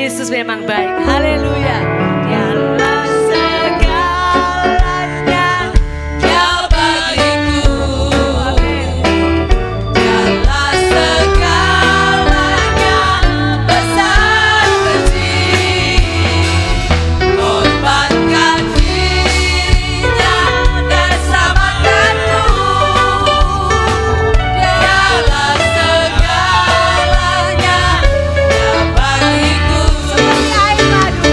Yesus memang baik. Haleluya. Dialah segalanya, Dia bagiku. Dialah segalanya, besar kecil. Korbankan dirinya dan selamatkanku. Dialah segalanya, Dia bagiku. Seperti air madu.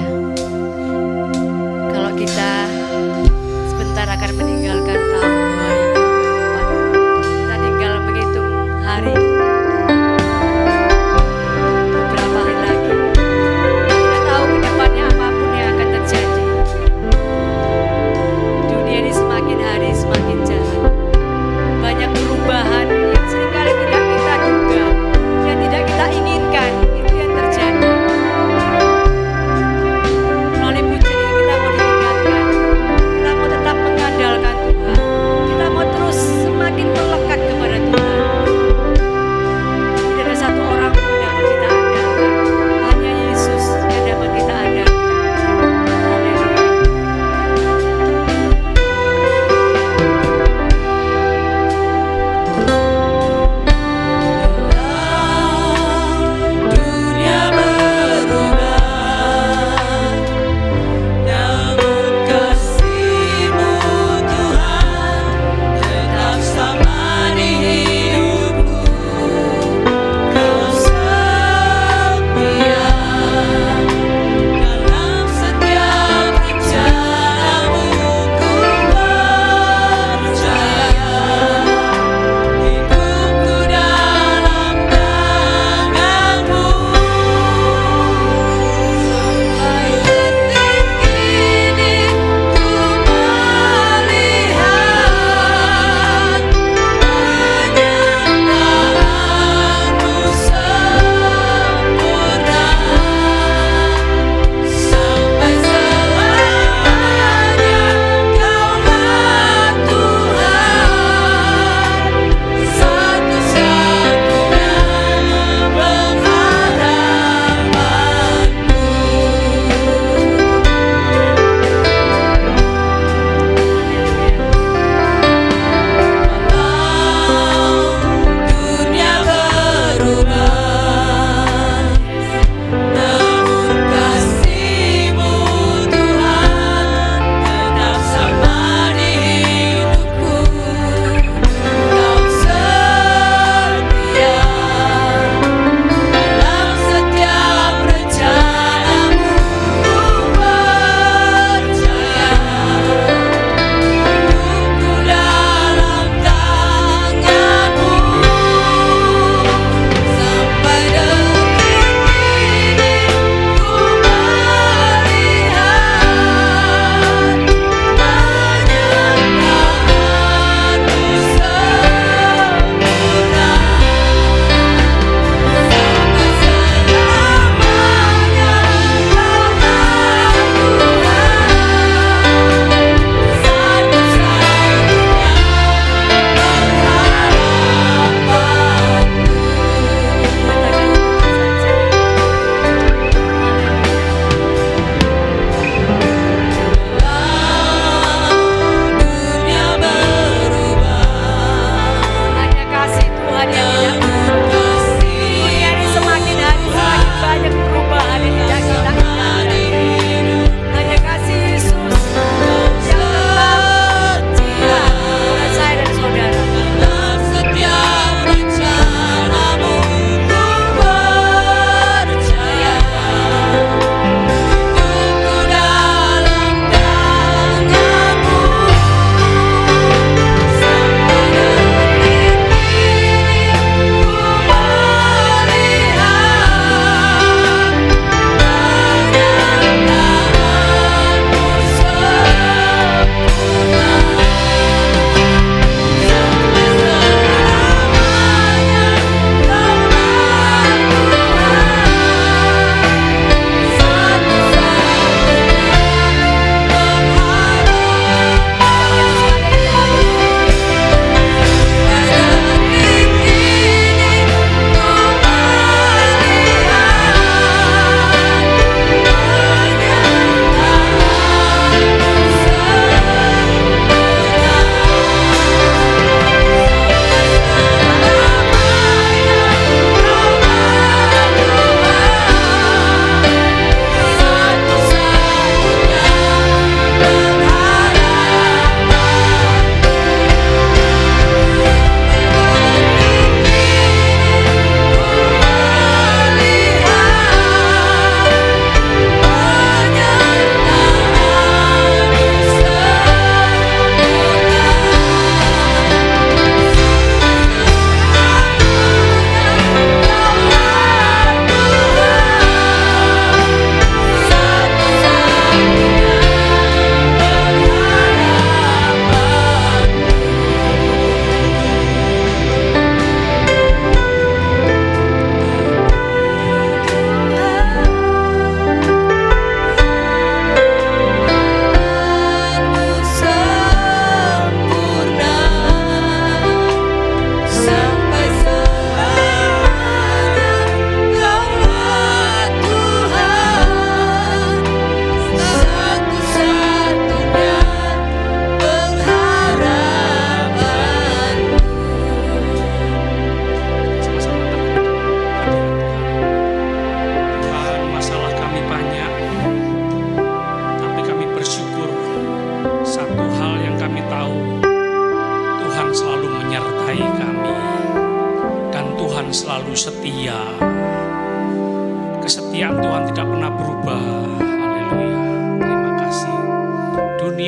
Haleluya. Kalau kita sebentar akan meninggalkan tahun 2024, kita tinggal menghitung hari, beberapa hari lagi. Kita tahu ke depannya apapun yang akan terjadi. Dunia ini semakin hari semakin jahat. Banyak perubahan yang seringkali tidak kita duga, yang tidak kita inginkan, itu yang terjadi.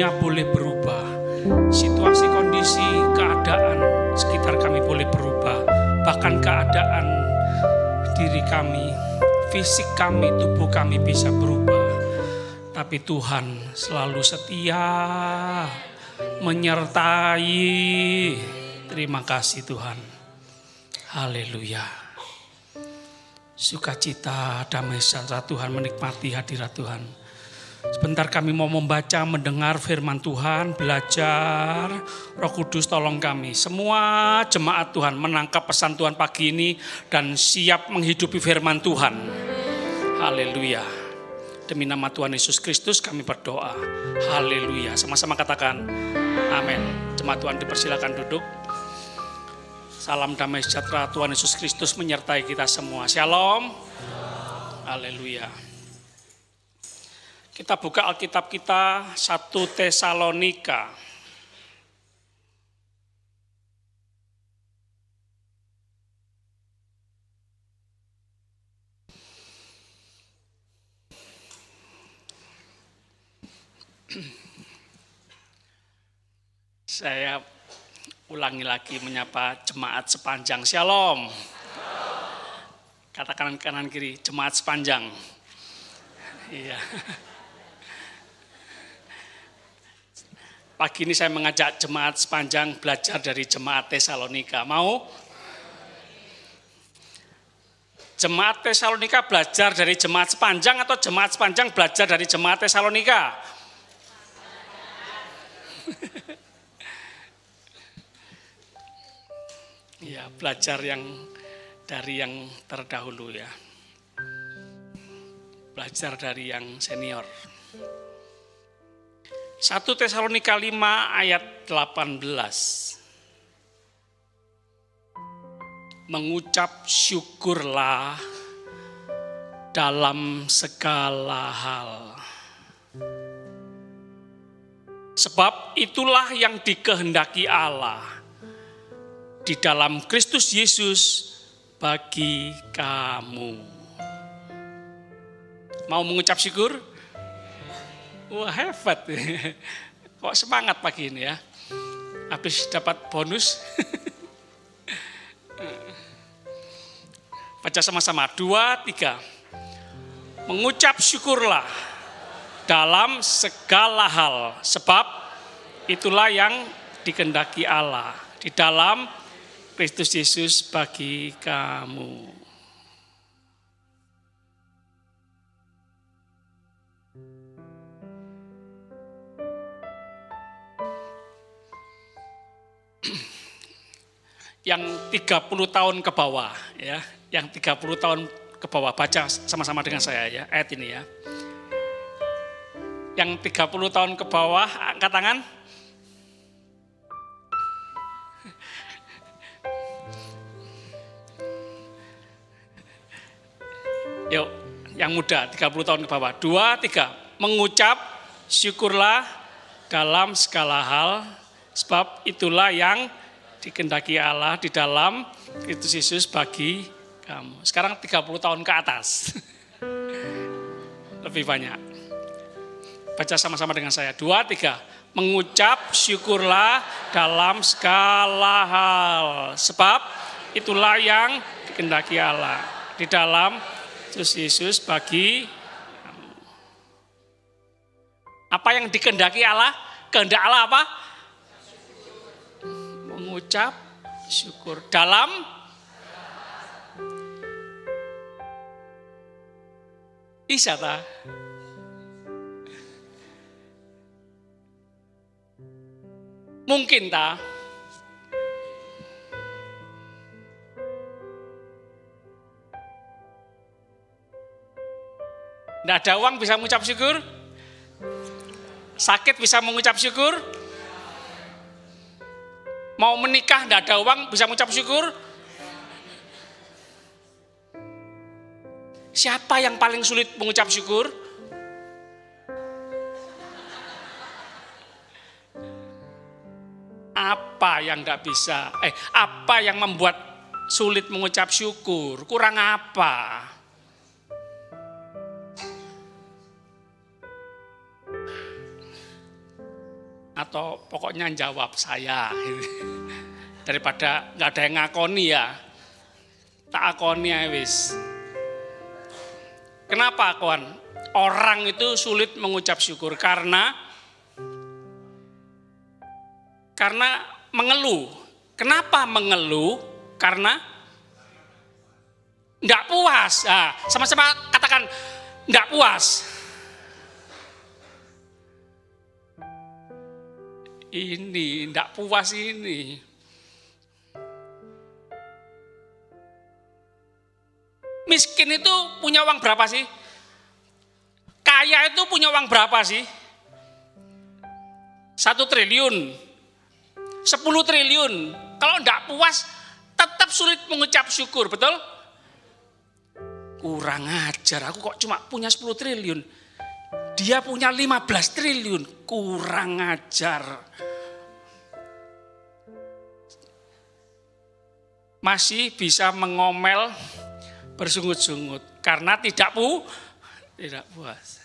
dunia boleh berubah, situasi, kondisi, keadaan sekitar kami boleh berubah, bahkan keadaan diri kami, fisik kami, tubuh kami bisa berubah. Tapi Tuhan selalu setia, menyertai. Terima kasih Tuhan. Haleluya. Sukacita, damai sejahtera Tuhan, menikmati hadirat Tuhan. Sebentar kami mau membaca, mendengar firman Tuhan, belajar. Roh Kudus tolong kami. Semua jemaat Tuhan menangkap pesan Tuhan pagi ini dan siap menghidupi firman Tuhan. Haleluya. Demi nama Tuhan Yesus Kristus kami berdoa. Haleluya. Sama-sama katakan amin. Jemaat Tuhan dipersilakan duduk. Salam damai sejahtera Tuhan Yesus Kristus menyertai kita semua. Shalom. Haleluya. Kita buka Alkitab kita 1 Tesalonika. Saya ulangi lagi menyapa jemaat sepanjang. Shalom. Katakan kanan kiri, jemaat sepanjang. Iya. Pagi ini saya mengajak jemaat sepanjang belajar dari jemaat Tesalonika. Mau? Jemaat Tesalonika belajar dari jemaat sepanjang atau jemaat sepanjang belajar dari jemaat Tesalonika? Ya, belajar dari yang terdahulu ya. Belajar dari yang senior. 1 Tesalonika 5 ayat 18. Mengucap syukurlah dalam segala hal. Sebab itulah yang dikehendaki Allah di dalam Kristus Yesus bagi kamu. Mau mengucap syukur? Wah, hebat. Kok semangat pagi ini ya. Habis dapat bonus. Baca sama-sama. 2, 3. Mengucap syukurlah dalam segala hal. Sebab itulah yang dikehendaki Allah di dalam Kristus Yesus bagi kamu. Yang 30 tahun ke bawah ya, yang 30 tahun ke bawah baca sama-sama dengan saya ya, ayat ini ya. Yang 30 tahun ke bawah angkat tangan. Yuk, yang muda 30 tahun ke bawah. 2, 3. Mengucap syukurlah dalam segala hal, sebab itulah yang dikehendaki Allah di dalam Kristus Yesus bagi kamu. Sekarang 30 tahun ke atas. Lebih banyak. Baca sama-sama dengan saya. 2, 3. Mengucap syukurlah dalam segala hal, sebab itulah yang dikehendaki Allah di dalam Kristus Yesus bagi kamu. Apa yang dikehendaki Allah? Kehendak Allah apa? Mengucap syukur dalam isata. Mungkin tak? Tidak ada uang bisa mengucap syukur? Sakit bisa mengucap syukur? Mau menikah tidak ada uang bisa mengucap syukur? Siapa yang paling sulit mengucap syukur? Apa yang tidak bisa? Apa yang membuat sulit mengucap syukur? Kurang apa? atau pokoknya jawab saya. Daripada nggak ada yang ngakoni ya, tak akoni ya wis. Kenapa kawan? Orang itu sulit mengucap syukur karena mengeluh. Kenapa mengeluh? Karena nggak puas. Nah, sama-sama katakan nggak puas. Ini nggak puas ini. Miskin itu punya uang berapa sih? Kaya itu punya uang berapa sih? 1 triliun, 10 triliun. Kalau enggak puas, tetap sulit mengucap syukur, betul? Kurang ajar, aku kok cuma punya 10 triliun. Dia punya 15 triliun, kurang ajar. Masih bisa mengomel bersungut-sungut karena tidak puas.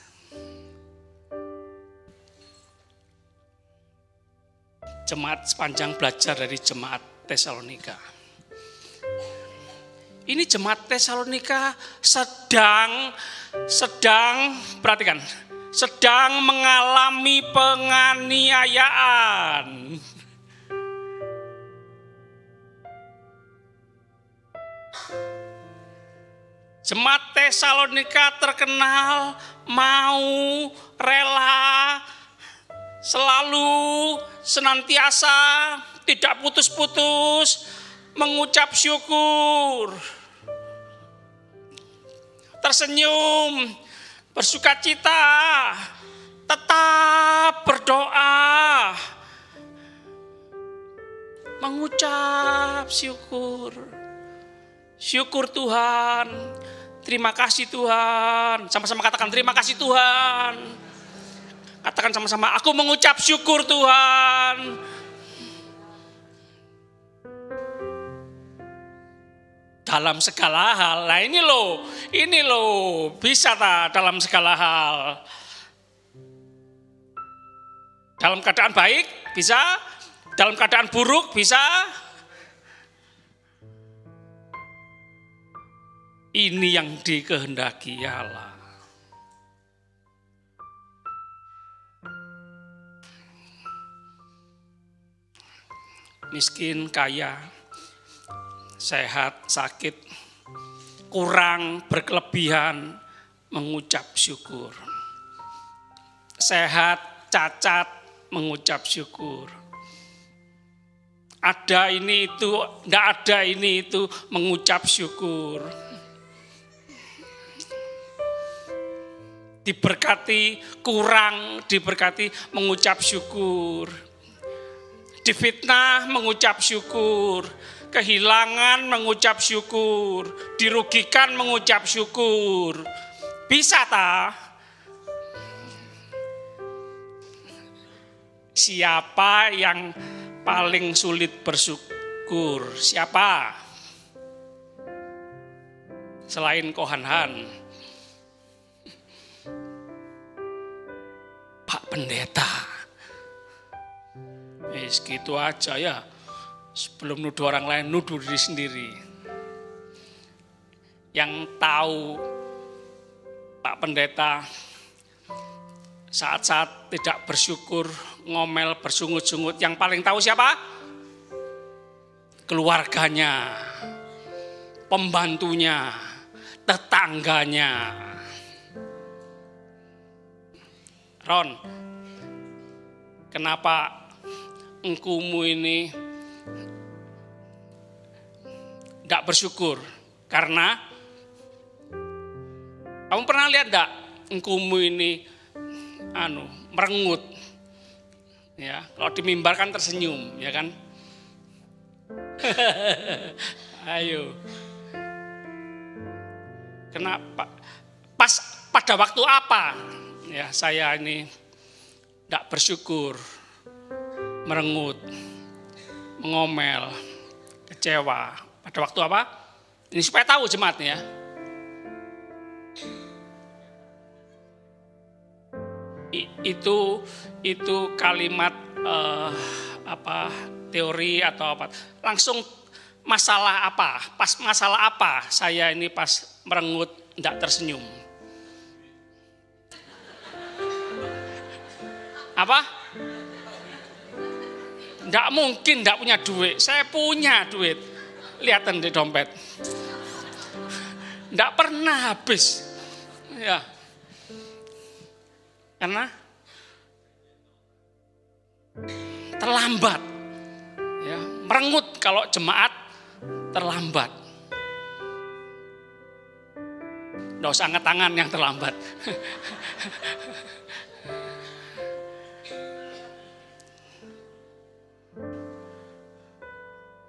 Jemaat sepanjang belajar dari jemaat Tesalonika. Ini jemaat Tesalonika sedang perhatikan, sedang mengalami penganiayaan. Jemaat Tesalonika terkenal mau rela selalu senantiasa tidak putus-putus mengucap syukur, tersenyum, bersukacita, tetap berdoa, mengucap syukur. Syukur Tuhan, terima kasih Tuhan. Sama-sama katakan terima kasih Tuhan. Katakan sama-sama, aku mengucap syukur Tuhan. Dalam segala hal, nah ini loh, bisa tak dalam segala hal. Dalam keadaan baik, bisa. Dalam keadaan buruk, bisa. Ini yang dikehendaki Allah. Miskin, kaya, sehat, sakit, kurang, berkelebihan, mengucap syukur. Sehat, cacat, mengucap syukur. Ada ini itu, tidak ada ini itu, mengucap syukur. Diberkati, kurang, diberkati, mengucap syukur. Difitnah, mengucap syukur. Kehilangan, mengucap syukur. Dirugikan, mengucap syukur. Bisa tak? Siapa yang paling sulit bersyukur? Siapa? Selain Kohanhan. Pak Pendeta. Gitu aja ya. Sebelum nuduh orang lain, nuduh diri sendiri. Yang tahu Pak Pendeta saat-saat tidak bersyukur, ngomel, bersungut-sungut, yang paling tahu siapa? Keluarganya, pembantunya, tetangganya. Ron, kenapa engkumu ini tidak bersyukur? Karena kamu pernah lihat tidak engkumu ini merengut, ya, kalau di mimbar kan tersenyum, ya kan? Ayo, kenapa? Pada waktu apa? Ya, saya ini tidak bersyukur, merengut, mengomel, kecewa. Pada waktu apa? Ini supaya tahu jemaatnya. Itu kalimat teori atau apa. Langsung masalah apa? Pas masalah apa saya ini pas merengut enggak tersenyum? Apa? Enggak mungkin enggak punya duit. Saya punya duit. Lihatin di dompet. Enggak pernah habis. Ya. Karena terlambat. Ya, merengut kalau jemaat terlambat. Enggak usah angkat tangan yang terlambat.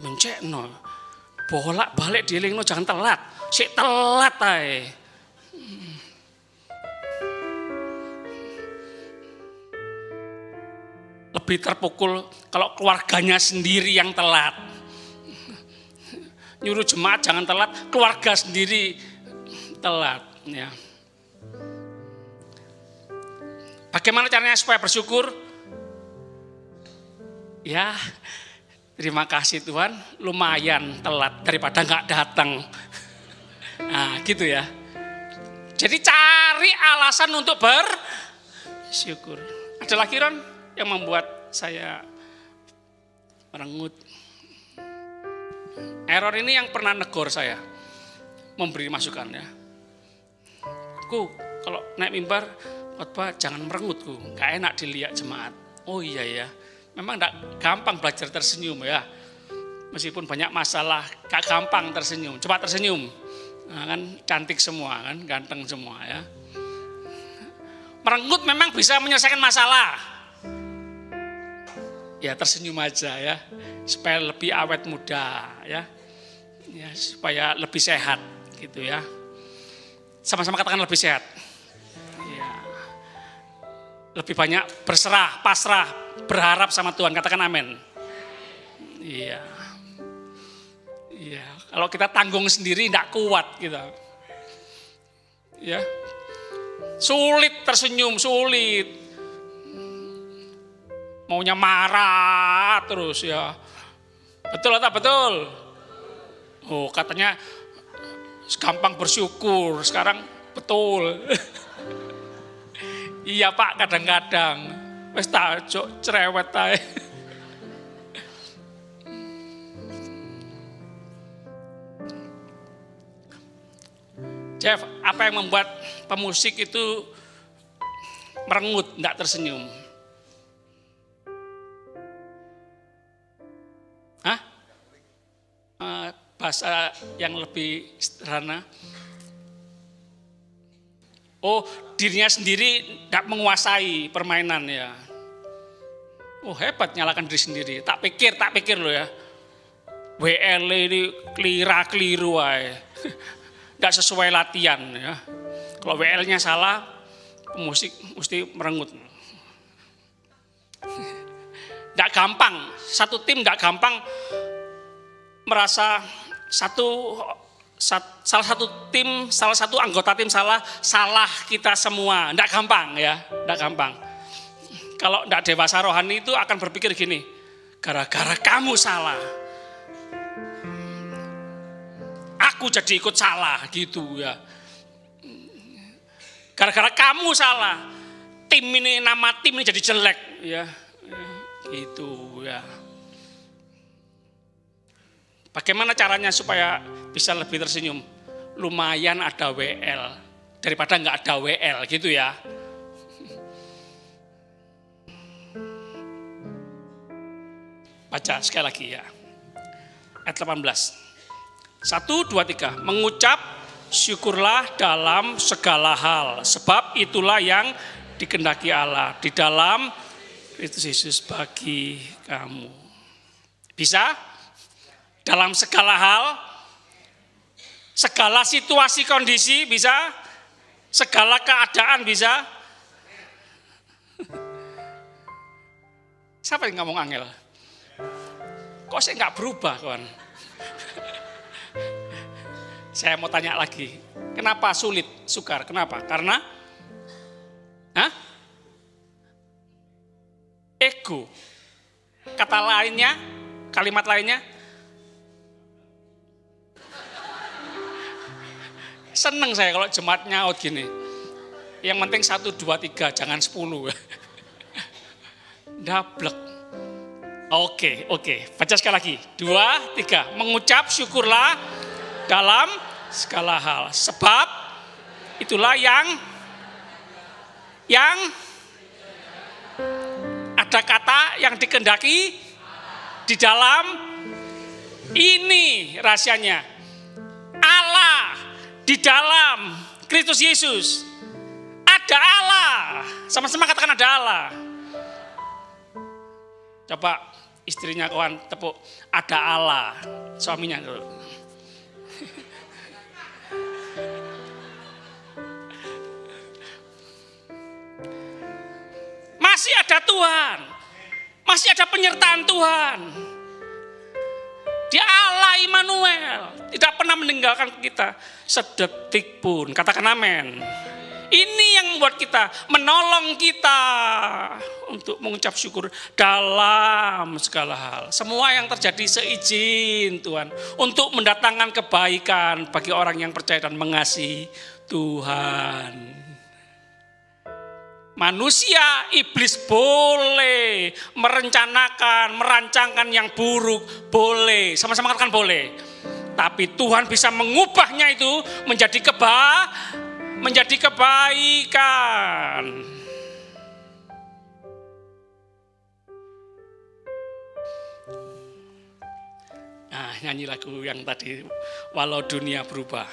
Mencekno, bolak-balik dielingno jangan telat. Sik telat ae. Lebih terpukul kalau keluarganya sendiri yang telat. Nyuruh jemaat jangan telat, keluarga sendiri telat. Ya. Bagaimana caranya supaya bersyukur? Ya, terima kasih Tuhan, lumayan telat daripada nggak datang. Nah, gitu ya. Jadi cari alasan untuk bersyukur. Ada lagi Ron yang membuat saya merengut. Error ini yang pernah negor saya, memberi masukan ya. Kalau naik mimbar, khotbah jangan merengut nggak enak dilihat jemaat. Oh iya ya. Memang enggak gampang belajar tersenyum ya. Meskipun banyak masalah, gak gampang tersenyum. Coba tersenyum. Nah, kan cantik semua kan, ganteng semua ya. Merengut memang bisa menyelesaikan masalah. Ya tersenyum aja ya. Supaya lebih awet muda ya. Ya supaya lebih sehat gitu ya. Sama-sama katakan lebih sehat. Ya. Lebih banyak berserah, pasrah, berharap sama Tuhan, katakan amin. Iya. Iya, kalau kita tanggung sendiri enggak kuat gitu. Ya. Sulit tersenyum, sulit. Maunya marah terus ya. Betul atau betul? Oh, katanya gampang bersyukur, sekarang betul. Iya Pak, kadang-kadang. Wes tajuk cerewet ae. Jeff, apa yang membuat pemusik itu merengut, enggak tersenyum? Hah? Bahasa yang lebih sederhana. Oh, dirinya sendiri enggak menguasai permainan ya. Oh, hebat nyalakan diri sendiri. Tak pikir loh ya. WL ini keliru aja. Enggak sesuai latihan ya. Kalau WL-nya salah, pemusik mesti merengut. Enggak gampang, satu tim enggak gampang merasa salah satu anggota tim salah kita semua. Enggak gampang ya, enggak gampang. Kalau enggak dewasa rohani itu akan berpikir gini, gara-gara kamu salah. Aku jadi ikut salah gitu ya. Gara-gara kamu salah, nama tim ini jadi jelek ya. Gitu ya. Bagaimana caranya supaya bisa lebih tersenyum? Lumayan ada WL daripada enggak ada WL gitu ya. Baca sekali lagi ya. Ayat 18. 1, 2, 3. Mengucap syukurlah dalam segala hal. Sebab itulah yang dikehendaki Allah di dalam Kristus Yesus bagi kamu. Bisa? Dalam segala hal? Segala situasi kondisi bisa? Segala keadaan bisa? Siapa yang ngomong angel? Kok saya nggak berubah kawan? Saya mau tanya lagi, kenapa sulit, sukar? Kenapa? Karena ego. Kata lainnya, kalimat lainnya. Seneng saya kalau jemaat nyaut gini. Yang penting 1, 2, 3, jangan 10. Dablek. Oke. Baca sekali lagi. 2, 3. Mengucap syukurlah dalam segala hal. Sebab itulah yang ada kata yang dikehendaki di dalam ini rahasianya. Allah di dalam Kristus Yesus. Ada Allah. Sama-sama katakan ada Allah. Coba istrinya kawan tepuk. Ada Allah. Suaminya dulu. Masih ada Tuhan. Masih ada penyertaan Tuhan. Dia Allah Immanuel. Tidak pernah meninggalkan kita sedetik pun. Katakan amin. Ini yang membuat kita, menolong kita untuk mengucap syukur dalam segala hal. Semua yang terjadi seizin Tuhan. Untuk mendatangkan kebaikan bagi orang yang percaya dan mengasihi Tuhan. Manusia, iblis boleh merancangkan yang buruk, boleh. Sama-sama katakan boleh. Tapi Tuhan bisa mengubahnya itu menjadi kebaikan. Nah, nyanyi lagu yang tadi, walau dunia berubah.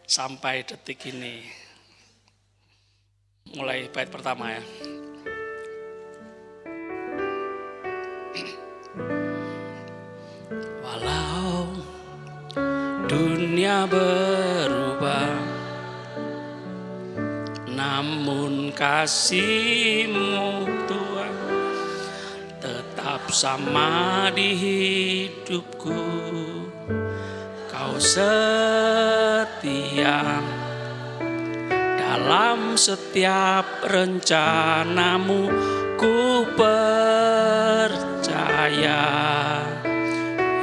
Sampai detik ini. Mulai bait pertama ya. Walau dunia berubah, namun kasih-Mu Tuhan tetap sama di hidupku. Kau setia dalam setiap rencanamu, ku percaya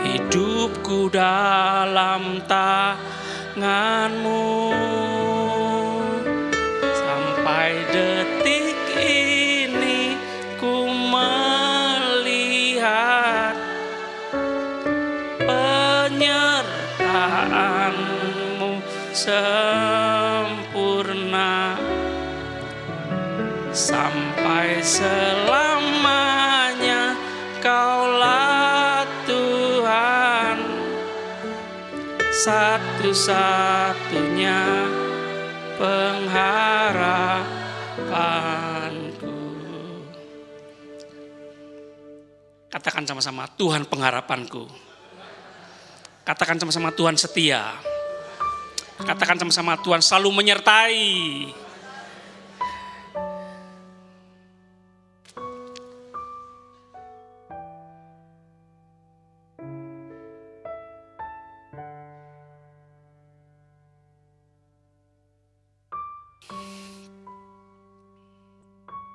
hidupku dalam tangan-Mu. Sampai detik ini ku melihat penyertaan-Mu sempurna. Sampai selamanya Kaulah Tuhan, satu-satunya pengharapanku. Katakan sama-sama, Tuhan pengharapanku. Katakan sama-sama, Tuhan setia. Katakan sama-sama, Tuhan selalu menyertai.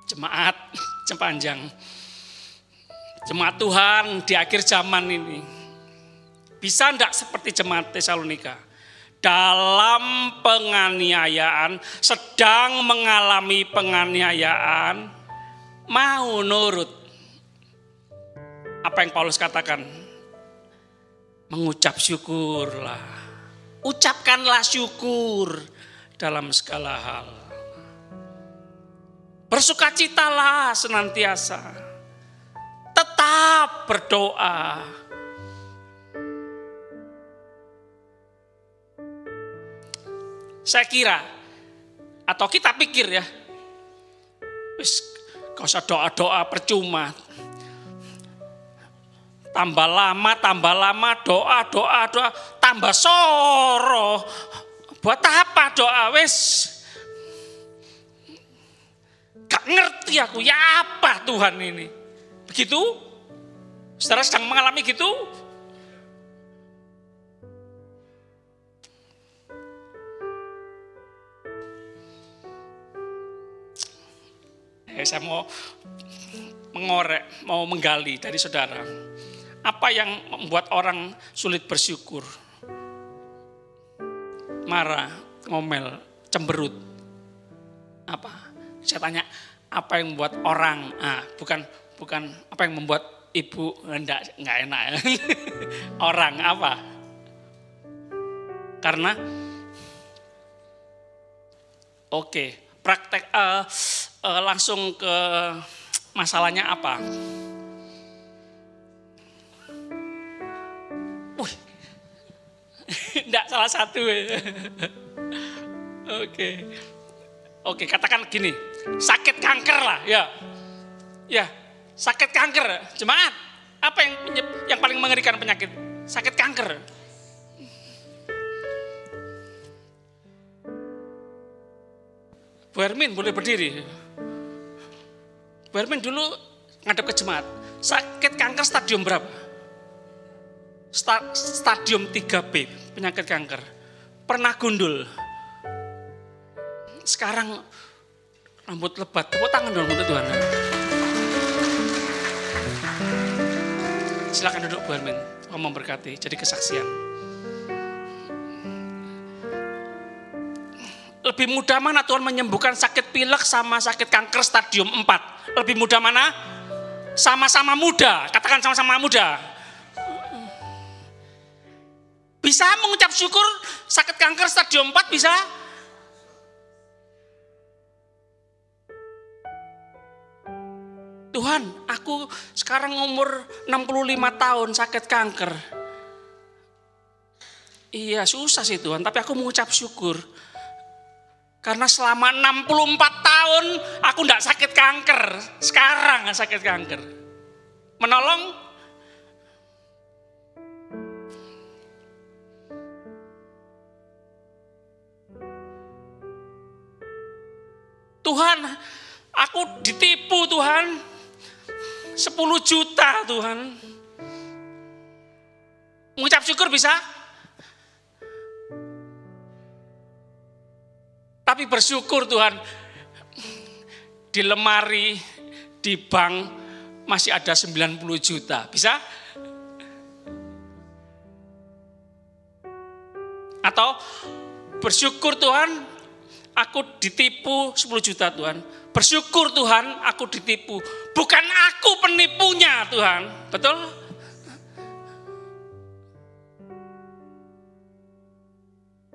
Jemaat sepanjang, jemaat Tuhan di akhir zaman ini, bisa enggak seperti jemaat Tesalonika? Dalam penganiayaan, sedang mengalami penganiayaan, mau nurut apa yang Paulus katakan, mengucap syukurlah, ucapkanlah syukur dalam segala hal. Bersukacitalah senantiasa, tetap berdoa. Saya kira, atau kita pikir ya, wis gak usah doa-doa percuma. Tambah lama doa, tambah soro. Buat apa doa? Wis gak ngerti aku, ya apa Tuhan ini? Begitu? Saudara sedang mengalami gitu? Saya mau mengorek, mau menggali dari saudara. Apa yang membuat orang sulit bersyukur? Marah, ngomel, cemberut. Apa? Saya tanya, apa yang membuat orang? Bukan apa yang membuat ibu enggak enak ya. Orang apa? Karena praktek langsung ke masalahnya apa? Enggak salah satu. Oke, katakan gini, sakit kanker lah, ya. Ya, sakit kanker. Jemaat, apa yang paling mengerikan penyakit? Sakit kanker. Bu Hermin boleh berdiri. Bu Hermin dulu ngadep ke jemaat. Sakit kanker stadium berapa? Stadium 3B, penyakit kanker. Pernah gundul. Sekarang rambut lebat. Tepuk tangan dong untuk Tuhan. Silakan duduk Bu Hermin. Tuhan memberkati. Jadi kesaksian. Lebih mudah mana Tuhan menyembuhkan sakit pilek sama sakit kanker stadium 4? Lebih mudah mana? Sama-sama muda. Katakan sama-sama muda. Bisa mengucap syukur sakit kanker stadium 4 bisa? Tuhan, aku sekarang umur 65 tahun sakit kanker. Iya susah sih Tuhan, tapi aku mengucap syukur. Karena selama 64 tahun aku enggak sakit kanker. Sekarang sakit kanker. Menolong? Tuhan, aku ditipu Tuhan. 10 juta Tuhan. Mengucap syukur bisa? Tapi bersyukur Tuhan, di lemari, di bank masih ada 90 juta. Bisa? Atau bersyukur Tuhan, aku ditipu 10 juta Tuhan. Bersyukur Tuhan, aku ditipu. Bukan aku penipunya Tuhan. Betul?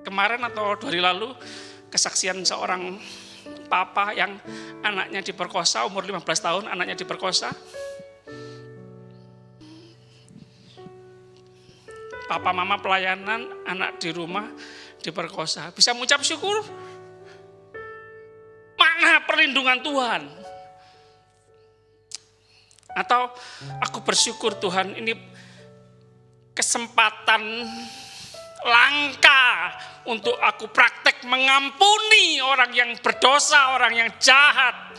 Kemarin atau 2 hari lalu, kesaksian seorang papa yang anaknya diperkosa, umur 15 tahun anaknya diperkosa. Papa mama pelayanan, anak di rumah diperkosa. Bisa mengucap syukur? Mana perlindungan Tuhan? Atau aku bersyukur Tuhan, ini kesempatan langka untuk aku praktek mengampuni orang yang berdosa, orang yang jahat,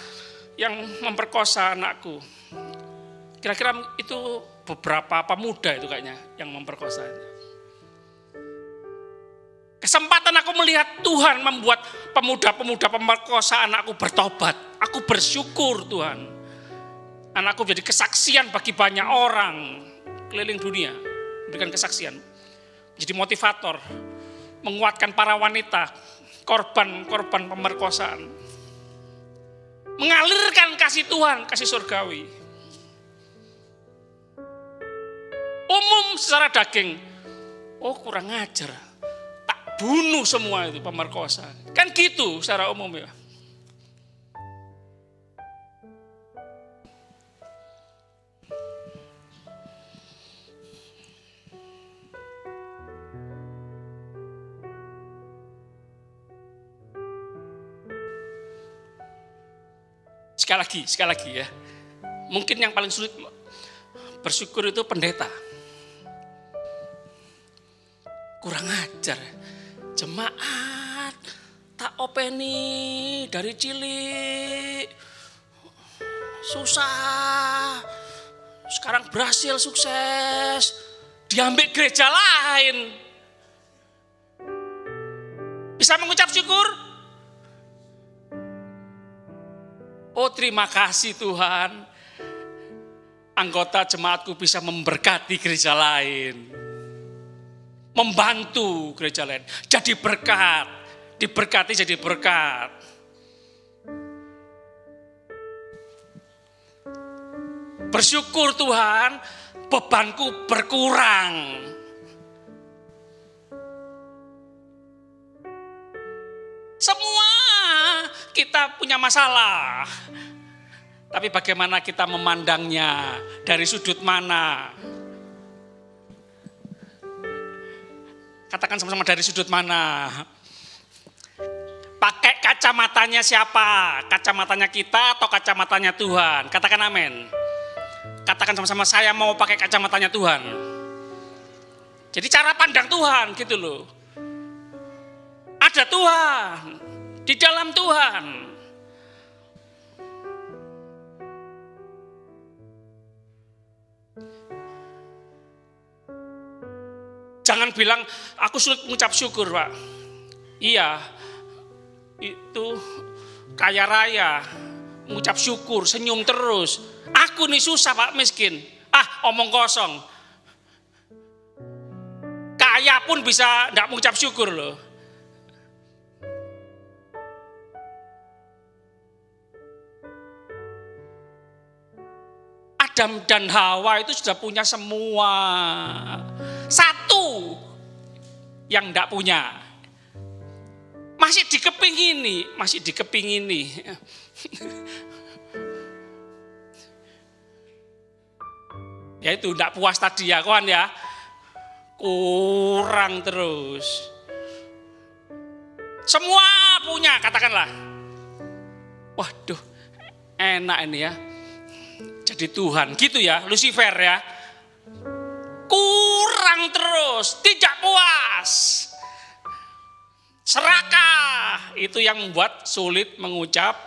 yang memperkosa anakku. Kira-kira itu beberapa pemuda itu kayaknya yang memperkosa. Kesempatan aku melihat Tuhan membuat pemuda-pemuda pemerkosa anakku bertobat. Aku bersyukur Tuhan. Anakku jadi kesaksian bagi banyak orang keliling dunia. Memberikan kesaksian. Jadi motivator, menguatkan para wanita, korban-korban pemerkosaan. Mengalirkan kasih Tuhan, kasih surgawi. Umum secara daging, oh kurang ajar, tak bunuh semua itu pemerkosa. Kan gitu secara umum ya. Sekali lagi ya. Mungkin yang paling sulit bersyukur itu pendeta. Kurang ajar. Jemaat tak openi dari cilik. Susah. Sekarang berhasil sukses. Diambil gereja lain. Bisa mengucap syukur? Oh terima kasih Tuhan. Anggota jemaatku bisa memberkati gereja lain. Membantu gereja lain. Jadi berkat. Diberkati jadi berkat. Bersyukur Tuhan, bebanku berkurang. Semua kita punya masalah. Tapi bagaimana kita memandangnya, dari sudut mana? Katakan sama-sama, dari sudut mana? Pakai kacamatanya siapa? Kacamatanya kita atau kacamatanya Tuhan? Katakan amin. Katakan sama-sama, saya mau pakai kacamatanya Tuhan. Jadi cara pandang Tuhan gitu loh. Ada Tuhan, di dalam Tuhan. Jangan bilang, aku sulit mengucap syukur Pak. Iya, itu kaya raya, mengucap syukur, senyum terus. Aku nih susah Pak, miskin. Omong kosong. Kaya pun bisa enggak mengucap syukur loh. Adam dan Hawa itu sudah punya semua. Satu yang enggak punya. Masih dikepingini. Ya itu enggak puas tadi ya kawan ya. Kurang terus. Semua punya katakanlah. Waduh, enak ini ya. Jadi Tuhan gitu ya, Lucifer ya. Kurang terus, tidak puas. Serakah, itu yang membuat sulit mengucap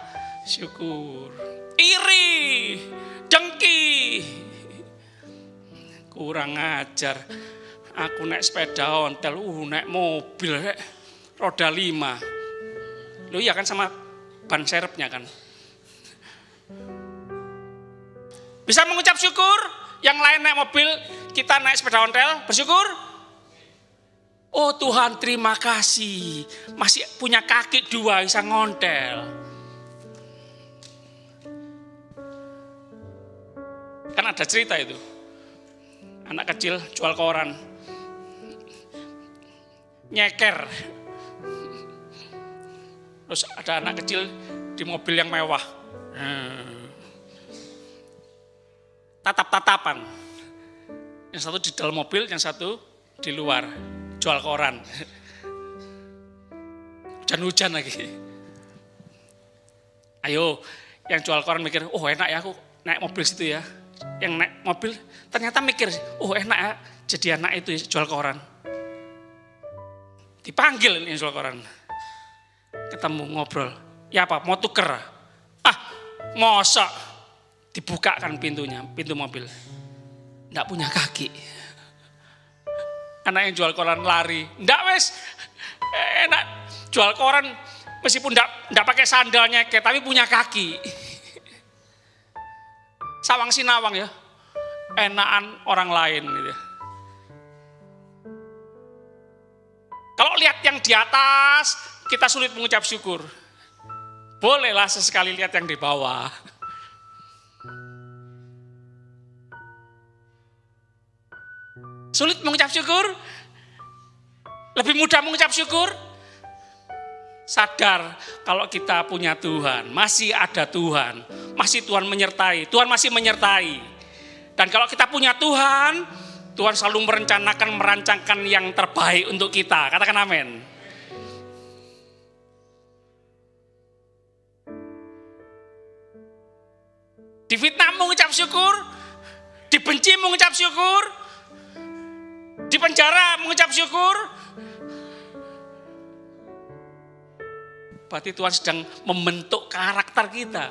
syukur. Iri, dengki. Kurang ajar. Aku naik sepeda ontel, naik mobil, roda 5. Loh iya kan sama ban serepnya kan. Bisa mengucap syukur, yang lain naik mobil, kita naik sepeda ontel, bersyukur. Oh Tuhan terima kasih, masih punya kaki 2 bisa ngontel. Kan ada cerita itu, anak kecil jual koran, nyeker. Terus ada anak kecil di mobil yang mewah. Tatap-tatapan. Yang satu di dalam mobil, yang satu di luar. Jual koran. Hujan-hujan lagi. Ayo, yang jual koran mikir, oh enak ya aku naik mobil situ ya. Yang naik mobil ternyata mikir, oh enak ya jadi anak itu jual koran. Dipanggil ini jual koran. Ketemu ngobrol. Ya apa, mau tuker? Mosok. Dibukakan pintunya, pintu mobil. Nggak punya kaki. Anak yang jual koran lari. Nggak wes, enak jual koran meskipun nggak pakai sandalnya, tapi punya kaki. Sawang sinawang ya, enakan orang lain gitu. Kalau lihat yang di atas, kita sulit mengucap syukur. Bolehlah sesekali lihat yang di bawah. Sulit mengucap syukur? Lebih mudah mengucap syukur? Sadar kalau kita punya Tuhan, masih ada Tuhan, masih Tuhan menyertai, Tuhan masih menyertai. Dan kalau kita punya Tuhan, Tuhan selalu merencanakan, merancangkan yang terbaik untuk kita. Katakan amin. Difitnah mengucap syukur, dibenci mengucap syukur, di penjara mengucap syukur. Berarti Tuhan sedang membentuk karakter kita.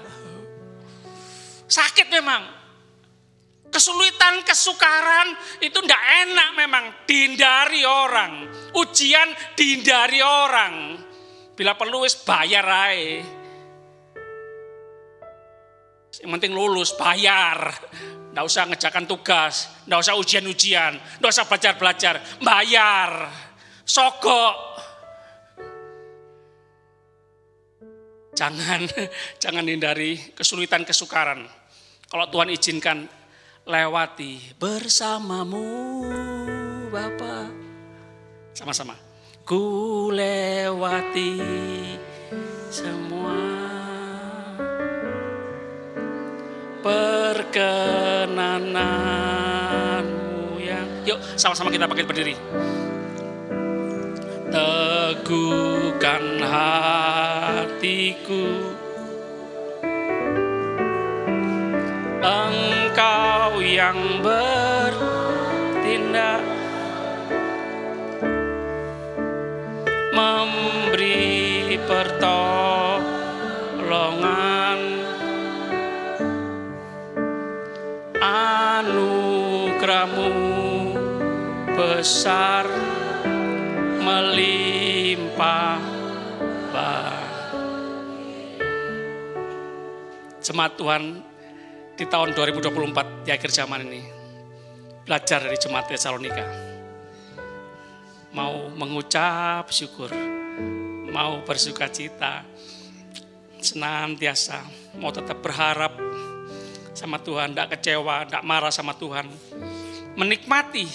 Sakit memang. Kesulitan, kesukaran itu enggak enak memang. Dihindari orang. Ujian dihindari orang. Bila perlu wis bayar aja. Yang penting lulus, bayar. Nggak usah ngejakan tugas, nggak usah ujian-ujian, nggak usah belajar-belajar, bayar. Sogok. Jangan hindari kesulitan kesukaran. Kalau Tuhan izinkan, lewati bersamamu Bapa. Sama-sama. Ku lewati semua perkenananmu yang... Yuk sama-sama kita bangkit berdiri. Teguhkan hatiku, Engkau yang bertindak, memberi pertolongan, anugerah-Mu besar melimpah. Jemaat Tuhan, di tahun 2024 di akhir zaman ini, belajar dari jemaat Tesalonika. Mau mengucap syukur, mau bersukacita, senantiasa mau tetap berharap sama Tuhan, tidak kecewa, tidak marah sama Tuhan. Menikmati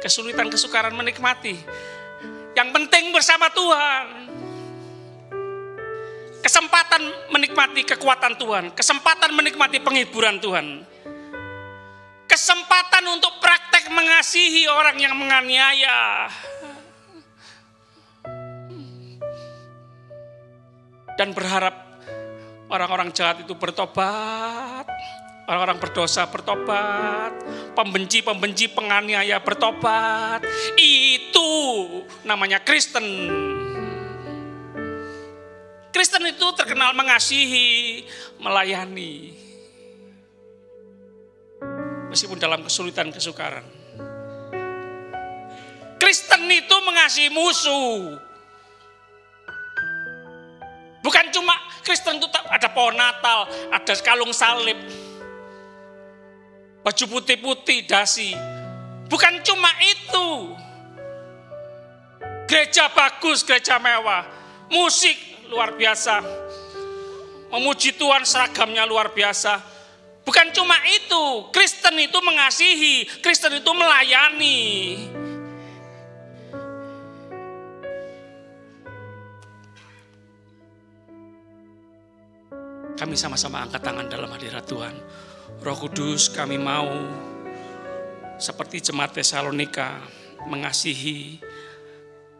kesulitan kesukaran, menikmati. Yang penting bersama Tuhan. Kesempatan menikmati kekuatan Tuhan, kesempatan menikmati penghiburan Tuhan. Kesempatan untuk praktek mengasihi orang yang menganiaya. Dan berharap orang-orang jahat itu bertobat, orang-orang berdosa bertobat, pembenci-pembenci penganiaya bertobat. Itu namanya Kristen. Kristen itu terkenal mengasihi, melayani. Meskipun dalam kesulitan kesukaran. Kristen itu mengasihi musuh. Bukan cuma Kristen itu ada pohon Natal, ada kalung salib, baju putih-putih, dasi. Bukan cuma itu. Gereja bagus, gereja mewah, musik luar biasa, memuji Tuhan seragamnya luar biasa. Bukan cuma itu, Kristen itu mengasihi, Kristen itu melayani. Kami sama-sama angkat tangan dalam hadirat Tuhan. Roh Kudus, kami mau seperti jemaat Tesalonika mengasihi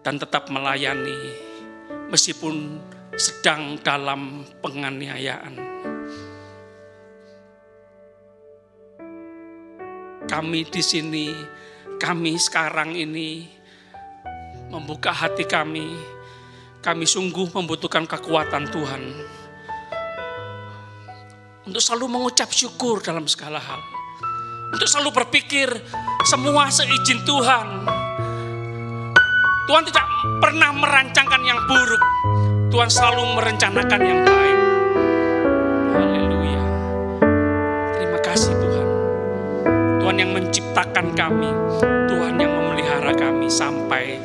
dan tetap melayani meskipun sedang dalam penganiayaan. Kami di sini, kami sekarang ini membuka hati kami. Kami sungguh membutuhkan kekuatan Tuhan untuk selalu mengucap syukur dalam segala hal. Untuk selalu berpikir semua seizin Tuhan. Tuhan tidak pernah merancangkan yang buruk. Tuhan selalu merencanakan yang baik. Haleluya. Terima kasih Tuhan. Tuhan yang menciptakan kami. Tuhan yang memelihara kami sampai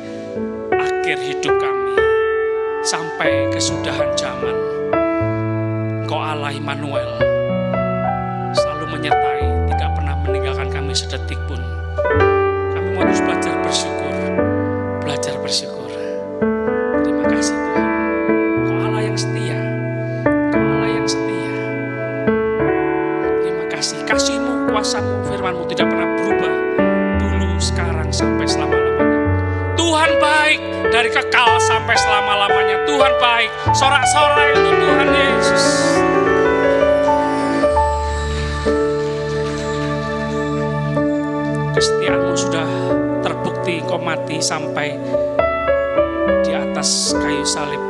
akhir hidup kami. Sampai kesudahan zaman. Engkau Allah Immanuel. Selalu menyertai, tidak pernah meninggalkan kami sedetik pun. Kami mau terus belajar bersyukur. Belajar bersyukur. Terima kasih Tuhan. Engkau Allah yang setia. Engkau Allah yang setia. Terima kasih. Kasih-Mu, kuasa-Mu, firman-Mu tidak pernah berubah. Dulu, sekarang, sampai selama-lamanya. Tuhan baik dari kekal sampai selama-lamanya. Tuhan baik. Sorak-sorai untuk Tuhan Yesus. Kesetiaan-Mu sudah terbukti. Kau mati sampai di atas kayu salib.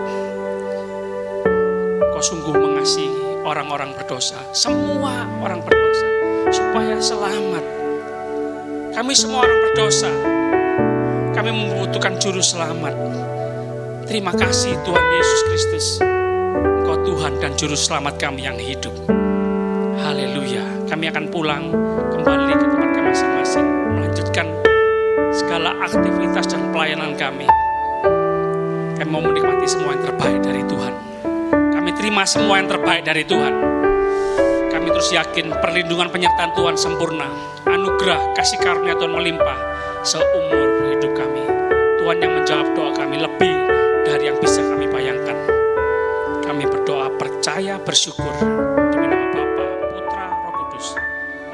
Kau sungguh mengasihi orang-orang berdosa, semua orang berdosa, supaya selamat. Kami semua orang berdosa. Kami membutuhkan juru selamat. Terima kasih Tuhan Yesus Kristus. Engkau Engkau Tuhan dan Juru Selamat kami yang hidup. Haleluya. Kami akan pulang kembali ke tempat kami masing-masing, melanjutkan segala aktivitas dan pelayanan kami. Kami mau menikmati semua yang terbaik dari Tuhan. Kami terima semua yang terbaik dari Tuhan. Kami terus yakin perlindungan penyertaan Tuhan sempurna. Anugerah kasih karunia Tuhan melimpah seumur hidup kami. Tuhan yang menjawab doa kami lebih dari yang bisa kami bayangkan. Kami berdoa percaya bersyukur demi nama Bapa, Putra, Roh Kudus,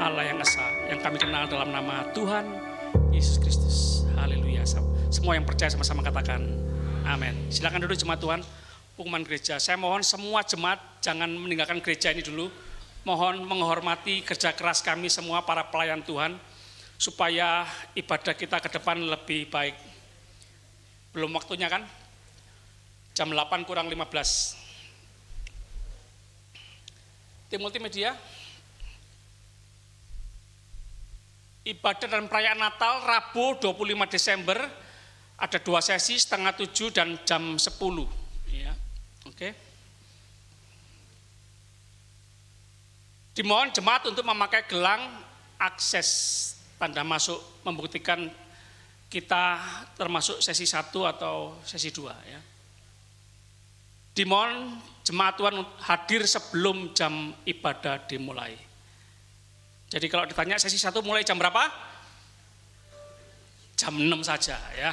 Allah yang esa, yang kami kenal dalam nama Tuhan Yesus Kristus. Haleluya. Semua yang percaya sama-sama katakan amin. Silakan duduk jemaat Tuhan, pengumuman gereja. Saya mohon semua jemaat jangan meninggalkan gereja ini dulu. Mohon menghormati kerja keras kami semua para pelayan Tuhan, supaya ibadah kita ke depan lebih baik. Belum waktunya kan? Jam 8 kurang 15. Tim multimedia, ibadah dan perayaan Natal Rabu 25 Desember ada 2 sesi, setengah 7 dan jam 10. Ya, oke. Dimohon jemaat untuk memakai gelang akses tanda masuk, membuktikan kita termasuk sesi 1 atau sesi 2 ya. Dimohon jemaat Tuhan hadir sebelum jam ibadah dimulai. Jadi kalau ditanya sesi 1 mulai jam berapa? Jam 6 saja ya.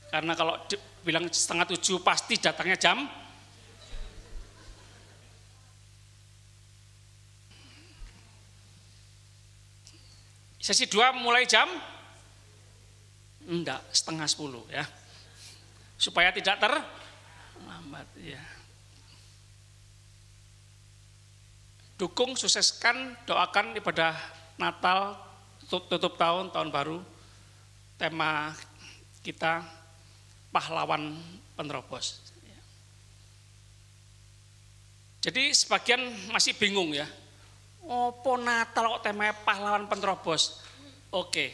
Karena kalau bilang setengah 7 pasti datangnya jam. Sesi 2 mulai jam? Enggak, setengah 10 ya. Supaya tidak terlambat ya. Dukung, sukseskan, doakan ibadah Natal, tutup tahun baru. Tema kita pahlawan penerobos. Jadi sebagian masih bingung ya. Opo Natal kok temanya pahlawan penerobos? Oke.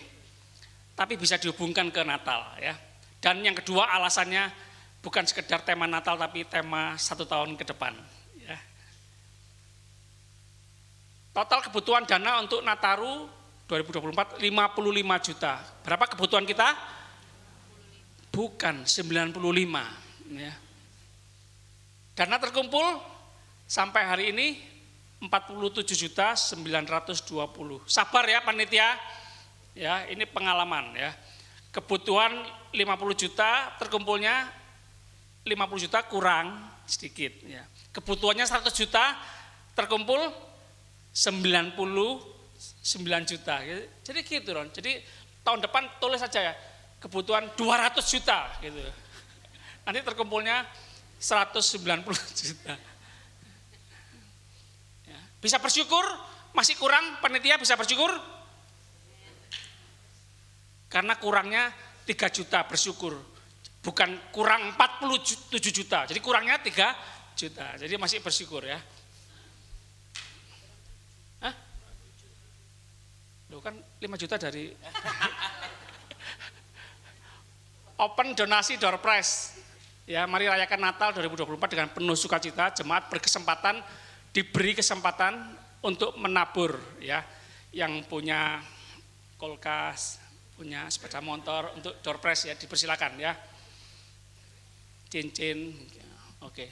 Tapi bisa dihubungkan ke Natal ya. Dan yang kedua alasannya bukan sekedar tema Natal tapi tema 1 tahun ke depan ya. Total kebutuhan dana untuk Nataru 2024 55 juta. Berapa kebutuhan kita? Bukan 95 ya. Dana terkumpul sampai hari ini 47.920. Sabar ya panitia. Ya, ini pengalaman ya. Kebutuhan 50 juta, terkumpulnya 50 juta kurang sedikit ya. Kebutuhannya 100 juta, terkumpul 99 juta. Jadi gitu Ron. Jadi tahun depan tulis saja ya, kebutuhan 200 juta gitu. Nanti terkumpulnya 190 juta. Ya. Bisa bersyukur, masih kurang panitia bisa bersyukur? Karena kurangnya 3 juta bersyukur. Bukan kurang 47 juta. Jadi kurangnya 3 juta. Jadi masih bersyukur ya. Hah? Loh kan 5 juta dari Open donasi door prize. Ya, mari rayakan Natal 2024 dengan penuh sukacita. Jemaat berkesempatan, diberi kesempatan untuk menabur ya. Yang punya kulkas, punya sepeda motor untuk door prize ya, dipersilakan ya. Cincin, oke.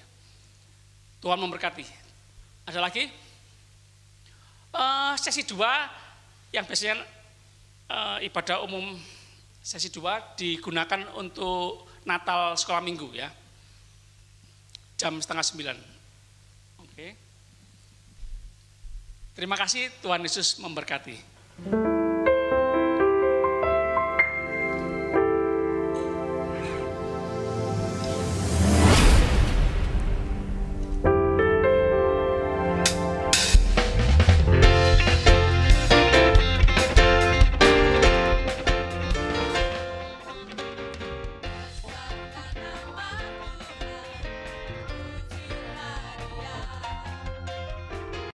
Tuhan memberkati. Ada lagi? Sesi 2 yang biasanya ibadah umum sesi 2 digunakan untuk Natal sekolah minggu ya. Jam 8:30. Oke. Terima kasih, Tuhan Yesus memberkati.